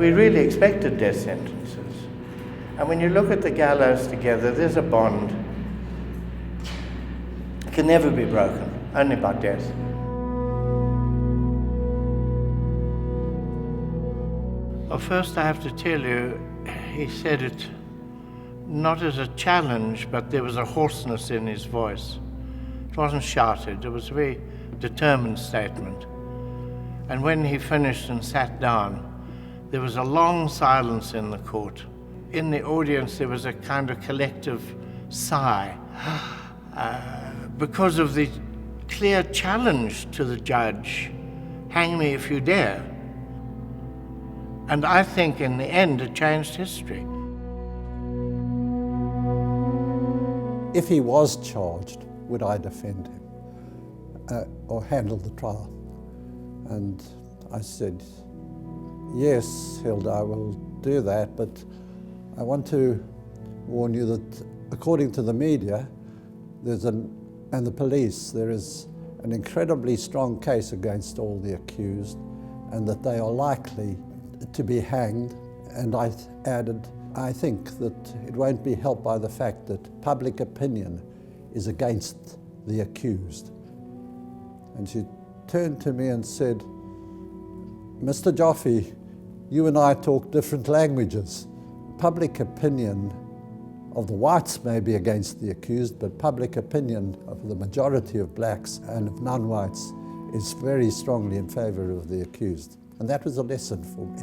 We really expected death sentences. And when you look at the gallows together, there's a bond. It can never be broken, only by death. Well, first I have to tell you, he said it not as a challenge, but there was a hoarseness in his voice. It wasn't shouted, it was a very determined statement. And when he finished and sat down, there was a long silence in the court. In the audience, there was a kind of collective sigh because of the clear challenge to the judge, hang me if you dare. And I think in the end, it changed history. If he was charged, would I defend him or handle the trial? And I said, yes, Hilda, I will do that, but I want to warn you that according to the media and the police, there is an incredibly strong case against all the accused and that they are likely to be hanged. And I added, I think that it won't be helped by the fact that public opinion is against the accused. And she turned to me and said, Mr. Joffe, you and I talk different languages. Public opinion of the whites may be against the accused, but public opinion of the majority of blacks and of non-whites is very strongly in favor of the accused. And that was a lesson for me.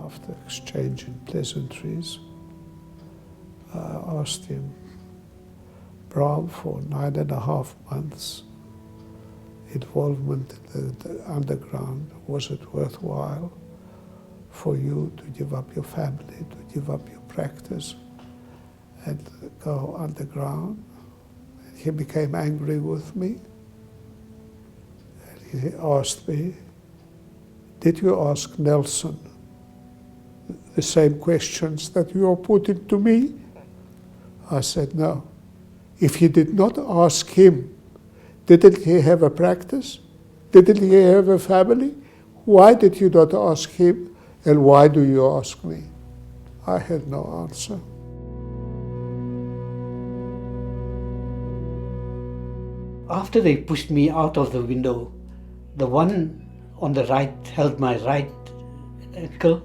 After exchanging pleasantries, I asked him, Bram, for 9.5 months, involvement in the underground, was it worthwhile for you to give up your family, to give up your practice and go underground? And he became angry with me. And he asked me, did you ask Nelson the same questions that you are putting to me? I said, no. If you did not ask him, didn't he have a practice? Didn't he have a family? Why did you not ask him? And why do you ask me? I had no answer. After they pushed me out of the window, the one on the right held my right ankle,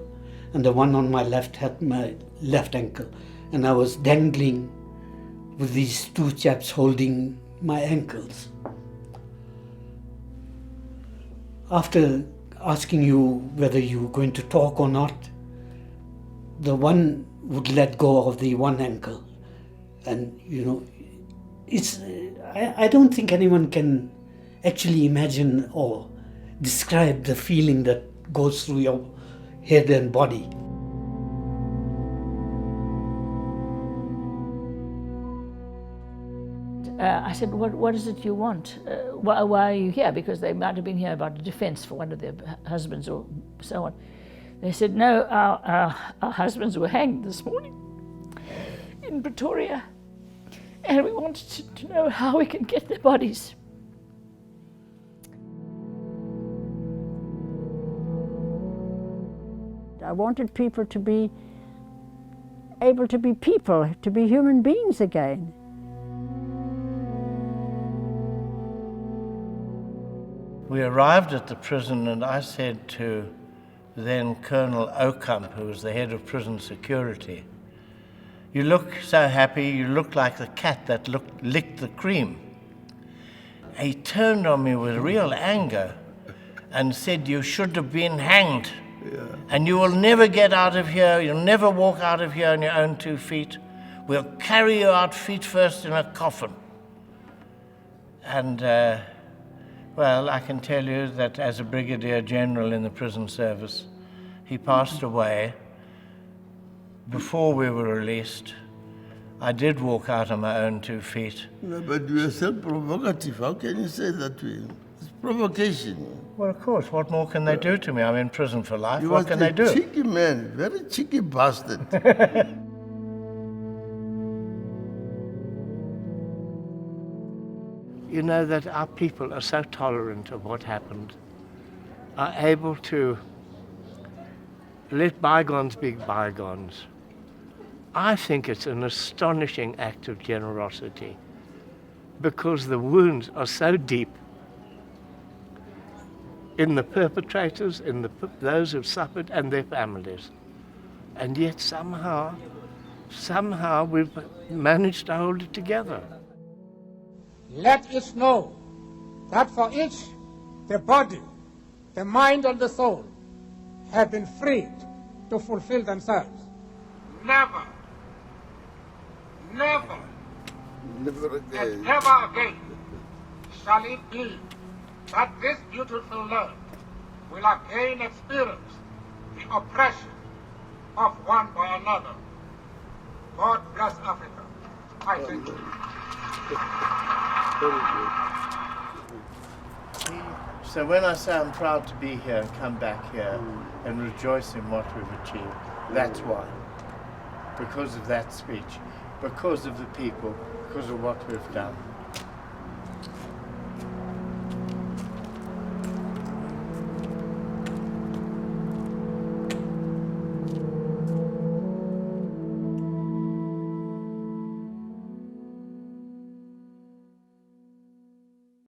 and the one on my left held my left ankle. And I was dangling with these two chaps holding my ankles. After asking you whether you were going to talk or not, the one would let go of the one ankle. And, you know, I don't think anyone can actually imagine or describe the feeling that goes through your head and body. I said, what is it you want? Why are you here? Because they might have been here about a defense for one of their husbands or so on. They said, no, our husbands were hanged this morning in Pretoria, and we wanted to know how we can get their bodies. I wanted people to be able to be people, to be human beings again. We arrived at the prison and I said to then Colonel Oakamp, who was the head of prison security, you look so happy, you look like the cat that licked the cream. He turned on me with real anger and said, you should have been hanged. Yeah. And you will never get out of here, you'll never walk out of here on your own 2 feet. We'll carry you out feet first in a coffin. And well, I can tell you that as a brigadier general in the prison service, he passed away before we were released. I did walk out on my own 2 feet. No, but you are so provocative. How can you say that to him? It's provocation. Well, of course. What more can they do to me? I'm in prison for life. What can they do? You are a cheeky man, very cheeky bastard. you know, that our people are so tolerant of what happened, are able to let bygones be bygones. I think it's an astonishing act of generosity because the wounds are so deep in the perpetrators, in those who've suffered and their families. And yet somehow we've managed to hold it together. Let us know that for each, the body, the mind and the soul have been freed to fulfill themselves. Never, never, and never again shall it be that this beautiful land will again experience the oppression of one by another. God bless Africa. I thank you. So when I say I'm proud to be here and come back here and rejoice in what we've achieved, that's why. Because of that speech, because of the people, because of what we've done.